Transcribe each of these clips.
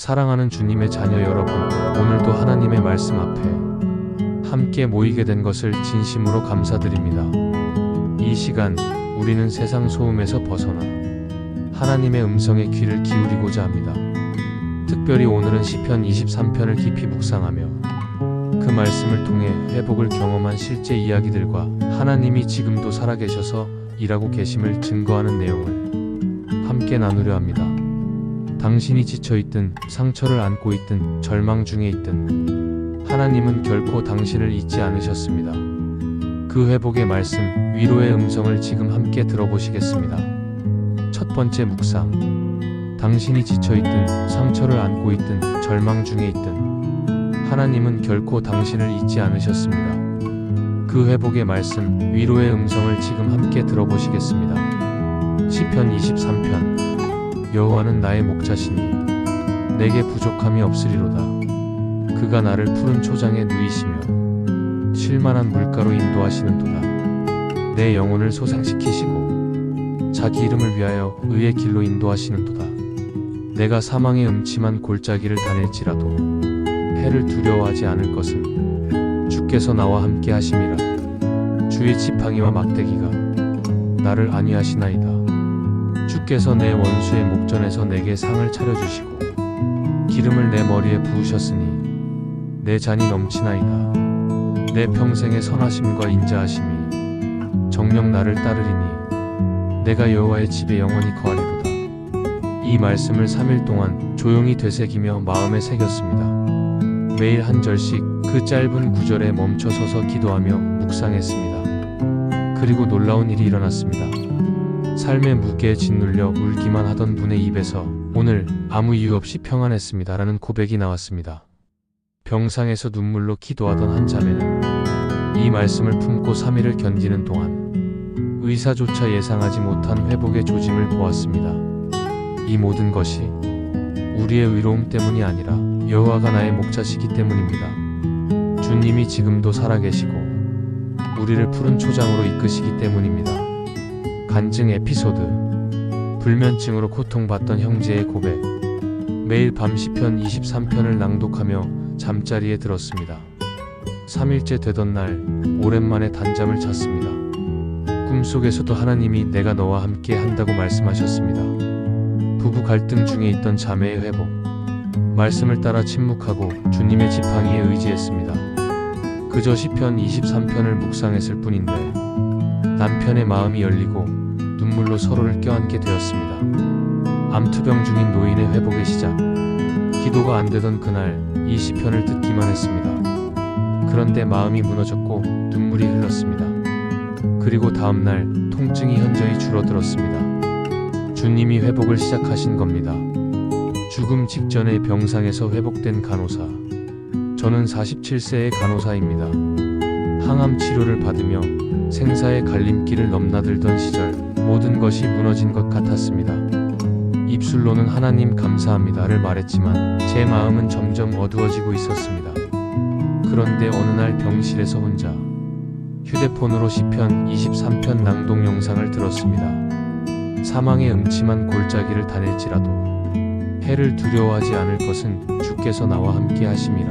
사랑하는 주님의 자녀 여러분, 오늘도 하나님의 말씀 앞에 함께 모이게 된 것을 진심으로 감사드립니다. 이 시간 우리는 세상 소음에서 벗어나 하나님의 음성에 귀를 기울이고자 합니다. 특별히 오늘은 시편 23편을 깊이 묵상하며 그 말씀을 통해 회복을 경험한 실제 이야기들과 하나님이 지금도 살아계셔서 일하고 계심을 증거하는 내용을 함께 나누려 합니다. 당신이 지쳐있든 상처를 안고 있든 절망 중에 있든 하나님은 결코 당신을 잊지 않으셨습니다. 그 회복의 말씀, 위로의 음성을 지금 함께 들어보시겠습니다. 첫 번째 묵상. 당신이 지쳐있든 상처를 안고 있든 절망 중에 있든 하나님은 결코 당신을 잊지 않으셨습니다. 그 회복의 말씀, 위로의 음성을 지금 함께 들어보시겠습니다. 시편 23편. 여호와는 나의 목자시니 내게 부족함이 없으리로다. 그가 나를 푸른 초장에 누이시며 쉴만한 물가로 인도하시는도다. 내 영혼을 소생시키시고 자기 이름을 위하여 의의 길로 인도하시는도다. 내가 사망의 음침한 골짜기를 다닐지라도 해를 두려워하지 않을 것은 주께서 나와 함께 하심이라. 주의 지팡이와 막대기가 나를 안위하시나이다. 주께서 내 원수의 목전에서 내게 상을 차려주시고 기름을 내 머리에 부으셨으니 내 잔이 넘치나이다. 내 평생의 선하심과 인자하심이 정녕 나를 따르리니 내가 여호와의 집에 영원히 거하리로다. 이 말씀을 3일 동안 조용히 되새기며 마음에 새겼습니다. 매일 한 절씩 그 짧은 구절에 멈춰서서 기도하며 묵상했습니다. 그리고 놀라운 일이 일어났습니다. 삶의 무게에 짓눌려 울기만 하던 분의 입에서 오늘 아무 이유 없이 평안했습니다라는 고백이 나왔습니다. 병상에서 눈물로 기도하던 한 자매는 이 말씀을 품고 3일을 견디는 동안 의사조차 예상하지 못한 회복의 조짐을 보았습니다. 이 모든 것이 우리의 의로움 때문이 아니라 여호와가 나의 목자시기 때문입니다. 주님이 지금도 살아계시고 우리를 푸른 초장으로 이끄시기 때문입니다. 간증 에피소드. 불면증으로 고통받던 형제의 고백. 매일 밤 시편 23편을 낭독하며 잠자리에 들었습니다. 3일째 되던 날 오랜만에 단잠을 잤습니다. 꿈속에서도 하나님이 내가 너와 함께 한다고 말씀하셨습니다. 부부 갈등 중에 있던 자매의 회복. 말씀을 따라 침묵하고 주님의 지팡이에 의지했습니다. 그저 시편 23편을 묵상했을 뿐인데 남편의 마음이 열리고 눈물로 서로를 껴안게 되었습니다. 암투병 중인 노인의 회복의 시작. 기도가 안 되던 그날 이 시편을 듣기만 했습니다. 그런데 마음이 무너졌고 눈물이 흘렀습니다. 그리고 다음날 통증이 현저히 줄어들었습니다. 주님이 회복을 시작하신 겁니다. 죽음 직전에 병상에서 회복된 간호사. 저는 47세의 간호사입니다. 항암 치료를 받으며 생사의 갈림길을 넘나들던 시절 모든 것이 무너진 것 같았습니다. 입술로는 하나님 감사합니다를 말했지만 제 마음은 점점 어두워지고 있었습니다. 그런데 어느 날 병실에서 혼자 휴대폰으로 시편 23편 낭독 영상을 들었습니다. 사망의 음침한 골짜기를 다닐지라도 해를 두려워하지 않을 것은 주께서 나와 함께 하심이라.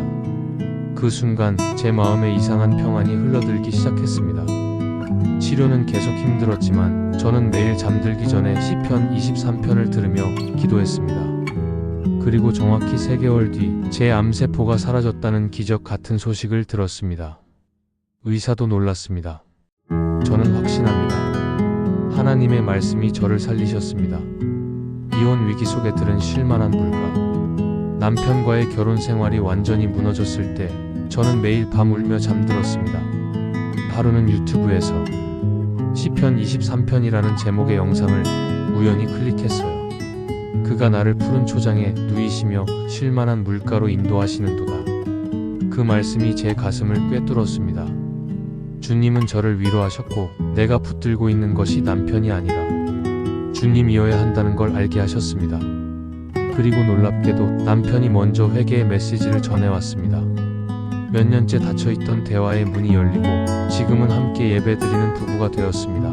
그 순간 제 마음에 이상한 평안이 흘러들기 시작했습니다. 치료는 계속 힘들었지만 저는 매일 잠들기 전에 시편 23편을 들으며 기도했습니다. 그리고 정확히 3개월 뒤 제 암세포가 사라졌다는 기적 같은 소식을 들었습니다. 의사도 놀랐습니다. 저는 확신합니다. 하나님의 말씀이 저를 살리셨습니다. 이혼 위기 속에 들은 쉴만한 물가. 남편과의 결혼 생활이 완전히 무너졌을 때 저는 매일 밤 울며 잠들었습니다. 하루는 유튜브에서 시편 23편이라는 제목의 영상을 우연히 클릭했어요. 그가 나를 푸른 초장에 누이시며 쉴만한 물가로 인도하시는도다. 그 말씀이 제 가슴을 꿰뚫었습니다. 주님은 저를 위로하셨고 내가 붙들고 있는 것이 남편이 아니라 주님이어야 한다는 걸 알게 하셨습니다. 그리고 놀랍게도 남편이 먼저 회개의 메시지를 전해왔습니다. 몇 년째 닫혀있던 대화의 문이 열리고 지금은 함께 예배드리는 부부가 되었습니다.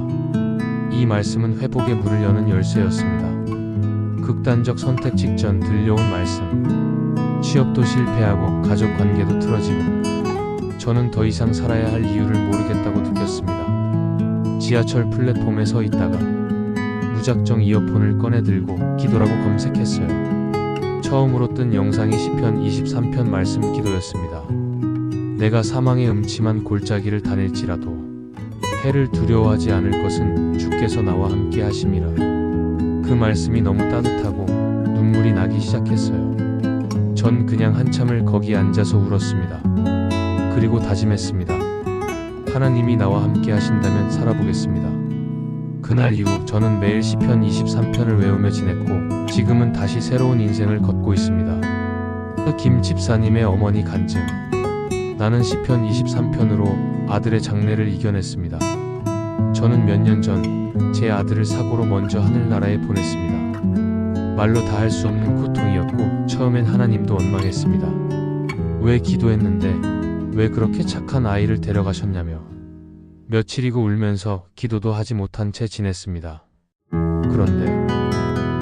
이 말씀은 회복의 문을 여는 열쇠였습니다. 극단적 선택 직전 들려온 말씀. 취업도 실패하고 가족 관계도 틀어지고 저는 더 이상 살아야 할 이유를 모르겠다고 느꼈습니다. 지하철 플랫폼에 서 있다가 무작정 이어폰을 꺼내 들고 기도라고 검색했어요. 처음으로 뜬 영상이 시편 23편 말씀 기도였습니다. 내가 사망의 음침한 골짜기를 다닐지라도 해를 두려워하지 않을 것은 주께서 나와 함께 하심이라. 그 말씀이 너무 따뜻하고 눈물이 나기 시작했어요. 전 그냥 한참을 거기 앉아서 울었습니다. 그리고 다짐했습니다. 하나님이 나와 함께 하신다면 살아보겠습니다. 그날 이후 저는 매일 시편 23편을 외우며 지냈고 지금은 다시 새로운 인생을 걷고 있습니다. 김 집사님의 어머니 간증. 나는 시편 23편으로 아들의 장례를 이겨냈습니다. 저는 몇 년 전 제 아들을 사고로 먼저 하늘나라에 보냈습니다. 말로 다 할 수 없는 고통이었고 처음엔 하나님도 원망했습니다. 왜 기도했는데 왜 그렇게 착한 아이를 데려가셨냐며 며칠이고 울면서 기도도 하지 못한 채 지냈습니다. 그런데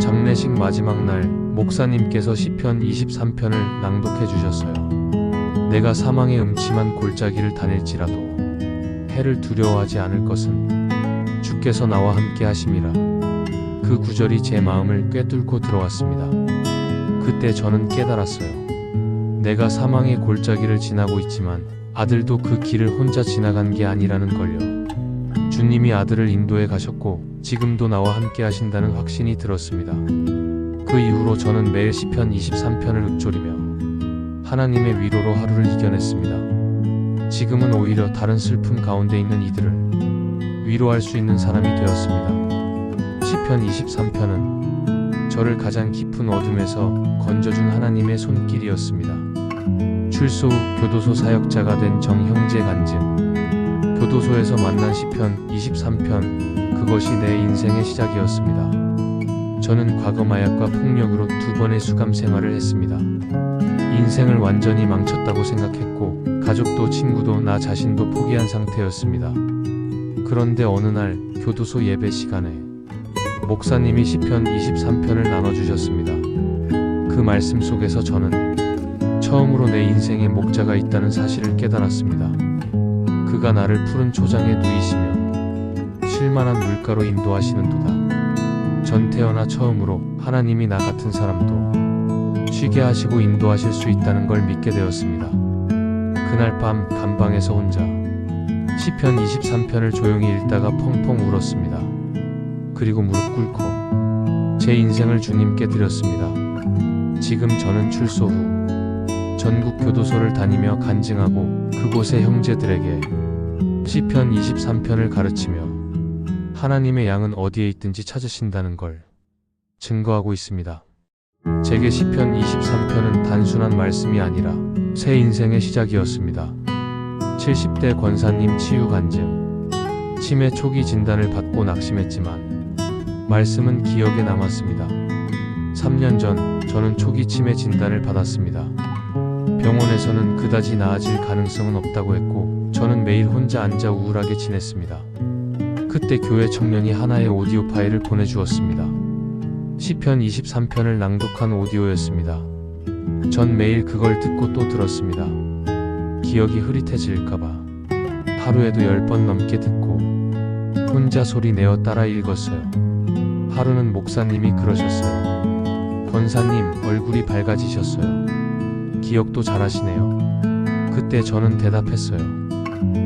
장례식 마지막 날 목사님께서 시편 23편을 낭독해 주셨어요. 내가 사망의 음침한 골짜기를 다닐지라도 해를 두려워하지 않을 것은 주께서 나와 함께 하심이라. 그 구절이 제 마음을 꿰뚫고 들어왔습니다. 그때 저는 깨달았어요. 내가 사망의 골짜기를 지나고 있지만 아들도 그 길을 혼자 지나간 게 아니라는 걸요. 주님이 아들을 인도해 가셨고 지금도 나와 함께 하신다는 확신이 들었습니다. 그 이후로 저는 매일 시편 23편을 읊조리며 하나님의 위로로 하루를 이겨냈습니다. 지금은 오히려 다른 슬픔 가운데 있는 이들을 위로할 수 있는 사람이 되었습니다. 시편 23편은 저를 가장 깊은 어둠에서 건져준 하나님의 손길이었습니다. 출소 후 교도소 사역자가 된 정형제 간증. 교도소에서 만난 시편 23편, 그것이 내 인생의 시작이었습니다. 저는 과거 마약과 폭력으로 2번의 수감 생활을 했습니다. 인생을 완전히 망쳤다고 생각했고 가족도 친구도 나 자신도 포기한 상태였습니다. 그런데 어느 날 교도소 예배 시간에 목사님이 시편 23편을 나눠주셨습니다. 그 말씀 속에서 저는 처음으로 내 인생에 목자가 있다는 사실을 깨달았습니다. 그가 나를 푸른 초장에 누이시며 쉴만한 물가로 인도하시는도다. 전 태어나 처음으로 하나님이 나 같은 사람도 쉬게 하시고 인도하실 수 있다는 걸 믿게 되었습니다. 그날 밤 감방에서 혼자 시편 23편을 조용히 읽다가 펑펑 울었습니다. 그리고 무릎 꿇고 제 인생을 주님께 드렸습니다. 지금 저는 출소 후 전국 교도소를 다니며 간증하고 그곳의 형제들에게 시편 23편을 가르치며 하나님의 양은 어디에 있든지 찾으신다는 걸 증거하고 있습니다. 제게 시편 23편은 단순한 말씀이 아니라 새 인생의 시작이었습니다. 70대 권사님 치유 간증. 치매 초기 진단을 받고 낙심했지만 말씀은 기억에 남았습니다. 3년 전 저는 초기 치매 진단을 받았습니다. 병원에서는 그다지 나아질 가능성은 없다고 했고 저는 매일 혼자 앉아 우울하게 지냈습니다. 그때 교회 청년이 하나의 오디오 파일을 보내주었습니다. 시편 23편을 낭독한 오디오였습니다. 전 매일 그걸 듣고 또 들었습니다. 기억이 흐릿해질까봐 하루에도 10번 넘게 듣고 혼자 소리 내어 따라 읽었어요. 하루는 목사님이 그러셨어요. 권사님, 얼굴이 밝아지셨어요. 기억도 잘하시네요. 그때 저는 대답했어요.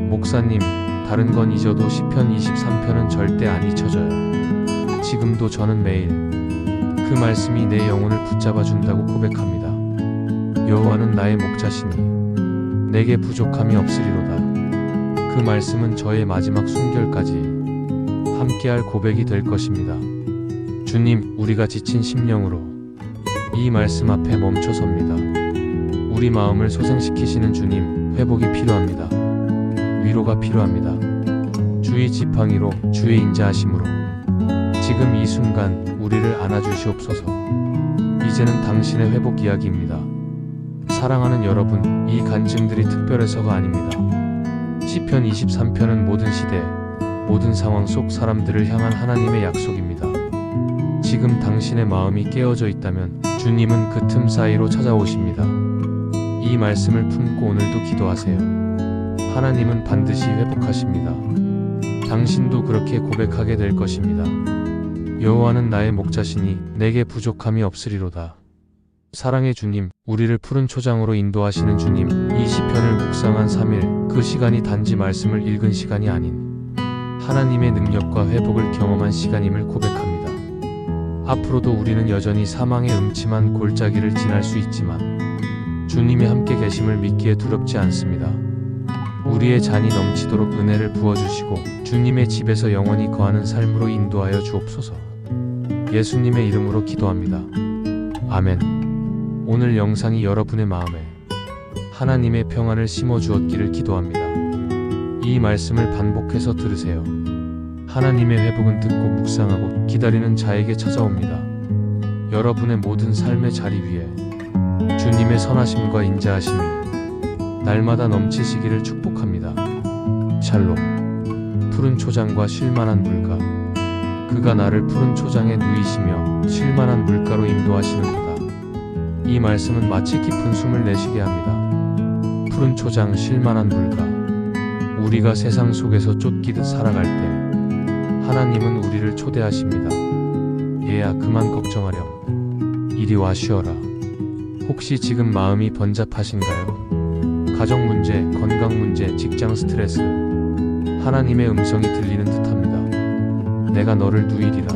목사님, 다른 건 잊어도 시편 23편은 절대 안 잊혀져요. 지금도 저는 매일 그 말씀이 내 영혼을 붙잡아 준다고 고백합니다. 여호와는 나의 목자시니 내게 부족함이 없으리로다. 그 말씀은 저의 마지막 순결까지 함께할 고백이 될 것입니다. 주님, 우리가 지친 심령으로 이 말씀 앞에 멈춰 섭니다. 우리 마음을 소생시키시는 주님, 회복이 필요합니다. 위로가 필요합니다. 주의 지팡이로, 주의 인자하심으로 지금 이 순간 우리를 안아주시옵소서. 이제는 당신의 회복 이야기입니다. 사랑하는 여러분, 이 간증들이 특별해서가 아닙니다. 시편 23편은 모든 시대, 모든 상황 속 사람들을 향한 하나님의 약속입니다. 지금 당신의 마음이 깨어져 있다면 주님은 그 틈 사이로 찾아오십니다. 이 말씀을 품고 오늘도 기도하세요. 하나님은 반드시 회복하십니다. 당신도 그렇게 고백하게 될 것입니다. 여호와는 나의 목자시니 내게 부족함이 없으리로다. 사랑의 주님, 우리를 푸른 초장으로 인도하시는 주님, 이 시편을 묵상한 3일, 그 시간이 단지 말씀을 읽은 시간이 아닌 하나님의 능력과 회복을 경험한 시간임을 고백합니다. 앞으로도 우리는 여전히 사망의 음침한 골짜기를 지날 수 있지만 주님이 함께 계심을 믿기에 두렵지 않습니다. 우리의 잔이 넘치도록 은혜를 부어주시고 주님의 집에서 영원히 거하는 삶으로 인도하여 주옵소서. 예수님의 이름으로 기도합니다. 아멘. 오늘 영상이 여러분의 마음에 하나님의 평안을 심어주었기를 기도합니다. 이 말씀을 반복해서 들으세요. 하나님의 회복은 듣고 묵상하고 기다리는 자에게 찾아옵니다. 여러분의 모든 삶의 자리 위에 주님의 선하심과 인자하심이 날마다 넘치시기를 축복합니다. 샬롬. 푸른 초장과 쉴만한 물가. 그가 나를 푸른 초장에 누이시며 쉴만한 물가로 인도하시는도다. 이 말씀은 마치 깊은 숨을 내쉬게 합니다. 푸른 초장, 쉴만한 물가. 우리가 세상 속에서 쫓기듯 살아갈 때 하나님은 우리를 초대하십니다. 얘야, 그만 걱정하렴. 이리 와 쉬어라. 혹시 지금 마음이 번잡하신가요? 가정 문제, 건강 문제, 직장 스트레스. 하나님의 음성이 들리는 듯합니다. 내가 너를 누이리라.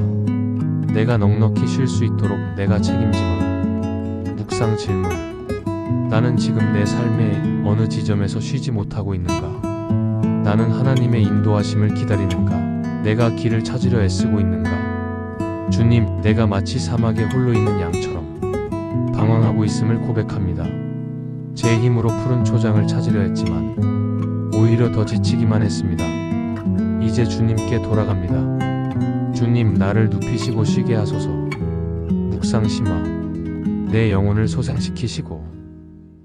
내가 넉넉히 쉴 수 있도록 내가 책임지마. 묵상 질문. 나는 지금 내 삶의 어느 지점에서 쉬지 못하고 있는가? 나는 하나님의 인도하심을 기다리는가? 내가 길을 찾으려 애쓰고 있는가? 주님, 내가 마치 사막에 홀로 있는 양처럼 방황하고 있음을 고백합니다. 제 힘으로 푸른 초장을 찾으려 했지만 오히려 더 지치기만 했습니다. 이제 주님께 돌아갑니다. 주님, 나를 눕히시고 쉬게 하소서. 묵상 심화. 내 영혼을 소생시키시고.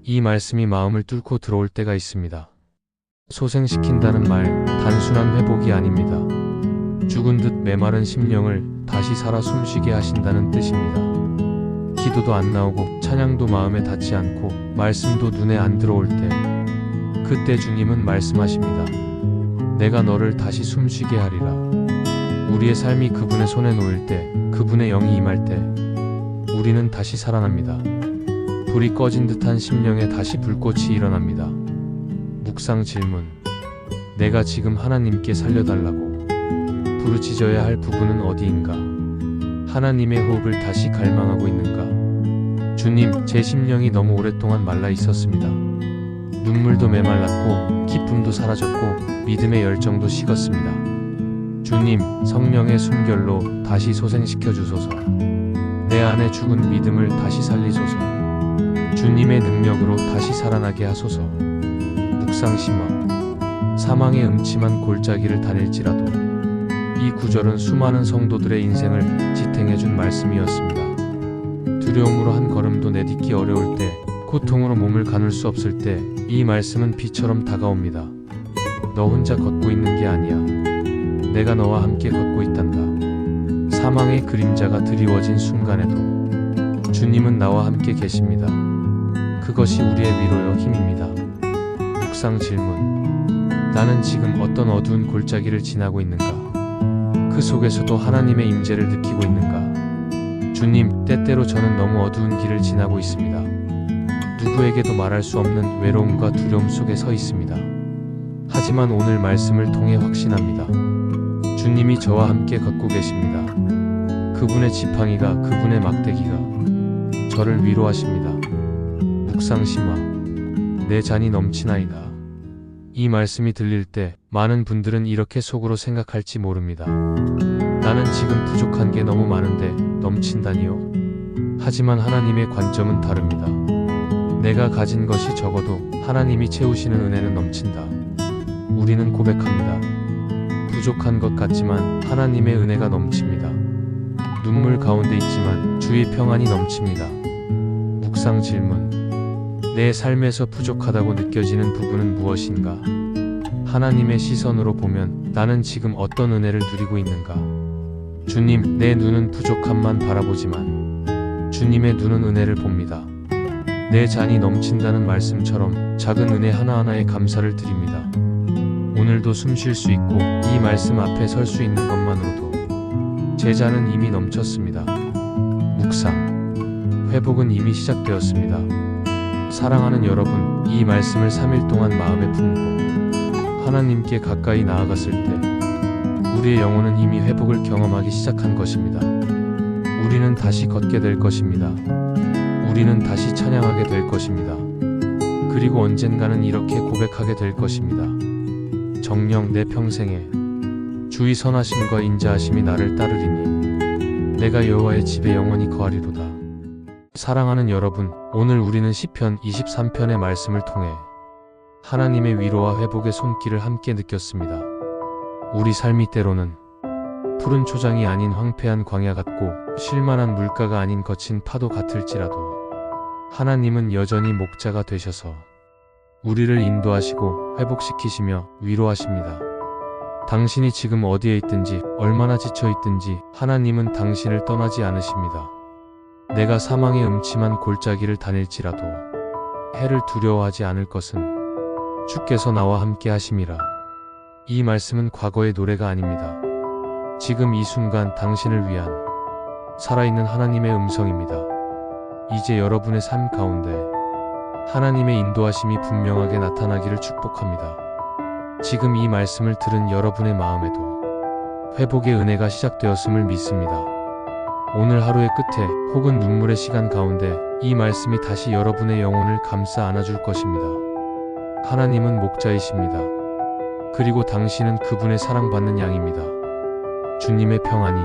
이 말씀이 마음을 뚫고 들어올 때가 있습니다. 소생시킨다는 말, 단순한 회복이 아닙니다. 죽은 듯 메마른 심령을 다시 살아 숨쉬게 하신다는 뜻입니다. 기도도 안 나오고 찬양도 마음에 닿지 않고 말씀도 눈에 안 들어올 때, 그때 주님은 말씀하십니다. 내가 너를 다시 숨쉬게 하리라. 우리의 삶이 그분의 손에 놓일 때, 그분의 영이 임할 때 우리는 다시 살아납니다. 불이 꺼진 듯한 심령에 다시 불꽃이 일어납니다. 묵상 질문. 내가 지금 하나님께 살려달라고 부르짖어야 할 부분은 어디인가? 하나님의 호흡을 다시 갈망하고 있는가? 주님, 제 심령이 너무 오랫동안 말라 있었습니다. 눈물도 메말랐고 기쁨도 사라졌고 믿음의 열정도 식었습니다. 주님, 성령의 숨결로 다시 소생시켜 주소서. 내 안에 죽은 믿음을 다시 살리소서. 주님의 능력으로 다시 살아나게 하소서. 묵상 심화. 사망의 음침한 골짜기를 다닐지라도. 이 구절은 수많은 성도들의 인생을 지탱해준 말씀이었습니다. 두려움으로 한 걸음도 내딛기 어려울 때, 고통으로 몸을 가눌 수 없을 때 이 말씀은 비처럼 다가옵니다. 너 혼자 걷고 있는 게 아니야. 내가 너와 함께 걷고 있단다. 사망의 그림자가 드리워진 순간에도 주님은 나와 함께 계십니다. 그것이 우리의 위로요 힘입니다. 묵상 질문. 나는 지금 어떤 어두운 골짜기를 지나고 있는가? 그 속에서도 하나님의 임재를 느끼고 있는가? 주님, 때때로 저는 너무 어두운 길을 지나고 있습니다. 누구에게도 말할 수 없는 외로움과 두려움 속에 서 있습니다. 하지만 오늘 말씀을 통해 확신합니다. 주님이 저와 함께 걷고 계십니다. 그분의 지팡이가, 그분의 막대기가 저를 위로하십니다. 묵상 심화. 내 잔이 넘치나이다. 이 말씀이 들릴 때 많은 분들은 이렇게 속으로 생각할지 모릅니다. 나는 지금 부족한 게 너무 많은데 넘친다니요? 하지만 하나님의 관점은 다릅니다. 내가 가진 것이 적어도 하나님이 채우시는 은혜는 넘친다. 우리는 고백합니다. 부족한 것 같지만 하나님의 은혜가 넘칩니다. 눈물 가운데 있지만 주의 평안이 넘칩니다. 묵상 질문. 내 삶에서 부족하다고 느껴지는 부분은 무엇인가? 하나님의 시선으로 보면 나는 지금 어떤 은혜를 누리고 있는가? 주님, 내 눈은 부족함만 바라보지만 주님의 눈은 은혜를 봅니다. 내 잔이 넘친다는 말씀처럼 작은 은혜 하나하나에 감사를 드립니다. 오늘도 숨 쉴 수 있고 이 말씀 앞에 설 수 있는 것만으로도 제 잔은 이미 넘쳤습니다. 묵상. 회복은 이미 시작되었습니다. 사랑하는 여러분, 이 말씀을 3일 동안 마음에 품고 하나님께 가까이 나아갔을 때 우리의 영혼은 이미 회복을 경험하기 시작한 것입니다. 우리는 다시 걷게 될 것입니다. 우리는 다시 찬양하게 될 것입니다. 그리고 언젠가는 이렇게 고백하게 될 것입니다. 정녕 내 평생에 주의 선하심과 인자하심이 나를 따르리니 내가 여호와의 집에 영원히 거하리로다. 사랑하는 여러분, 오늘 우리는 시편 23편의 말씀을 통해 하나님의 위로와 회복의 손길을 함께 느꼈습니다. 우리 삶이 때로는 푸른 초장이 아닌 황폐한 광야 같고 쉴만한 물가가 아닌 거친 파도 같을지라도 하나님은 여전히 목자가 되셔서 우리를 인도하시고 회복시키시며 위로하십니다. 당신이 지금 어디에 있든지 얼마나 지쳐 있든지 하나님은 당신을 떠나지 않으십니다. 내가 사망의 음침한 골짜기를 다닐지라도 해를 두려워하지 않을 것은 주께서 나와 함께 하심이라. 이 말씀은 과거의 노래가 아닙니다. 지금 이 순간 당신을 위한 살아있는 하나님의 음성입니다. 이제 여러분의 삶 가운데 하나님의 인도하심이 분명하게 나타나기를 축복합니다. 지금 이 말씀을 들은 여러분의 마음에도 회복의 은혜가 시작되었음을 믿습니다. 오늘 하루의 끝에 혹은 눈물의 시간 가운데 이 말씀이 다시 여러분의 영혼을 감싸 안아줄 것입니다. 하나님은 목자이십니다. 그리고 당신은 그분의 사랑받는 양입니다. 주님의 평안이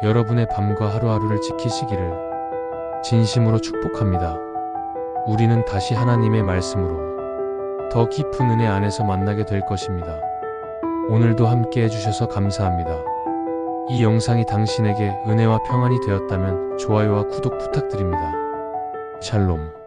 여러분의 밤과 하루하루를 지키시기를 진심으로 축복합니다. 우리는 다시 하나님의 말씀으로 더 깊은 은혜 안에서 만나게 될 것입니다. 오늘도 함께 해주셔서 감사합니다. 이 영상이 당신에게 은혜와 평안이 되었다면 좋아요와 구독 부탁드립니다. 샬롬.